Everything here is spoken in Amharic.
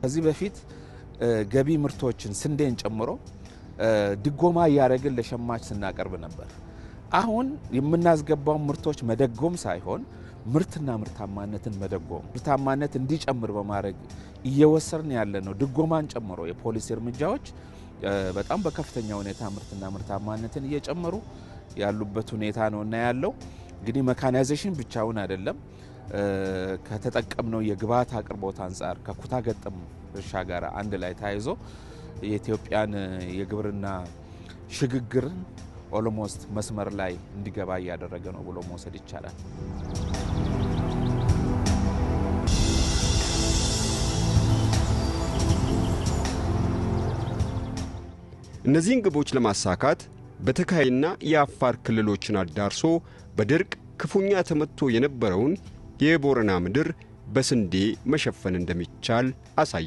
ከዚህ በፊት ገቢ ምርቶችን ስንዴን ጨምሮ ድጎማ ያረግል ለሸማች ስናቀርብ ነበር። አሁን የምናስገባው ምርቶች መደጎም ሳይሆን ምርትና ምርታማነትን መደጎም ምርታማነት እንዲጨምር በማድረግ እየወሰርን ያለነው ድጎማን ጨምሮ የፖሊሲ እርምጃዎች በጣም በከፍተኛ ሁኔታ ምርትና ምርታማነትን እየጨመሩ ያሉበት ሁኔታ ነውና ያለው እንግዲህ መካናይዜሽን ብቻውን አይደለም ከተጠቀምነው የግብአት አቅርቦት አንፃር ከኩታ ገጠም እርሻ ጋር አንድ ላይ ታይዞ የኢትዮጵያን የግብርና ሽግግር ኦልሞስት መስመር ላይ እንዲገባ ያደረገ ነው ብሎ መውሰድ ይቻላል። እነዚህን ግቦች ለማሳካት በተካይና የአፋር ክልሎችን አዳርሶ በድርቅ ክፉኛ ተመትቶ የነበረውን የቦረና ምድር በስንዴ መሸፈን እንደሚቻል አሳየ።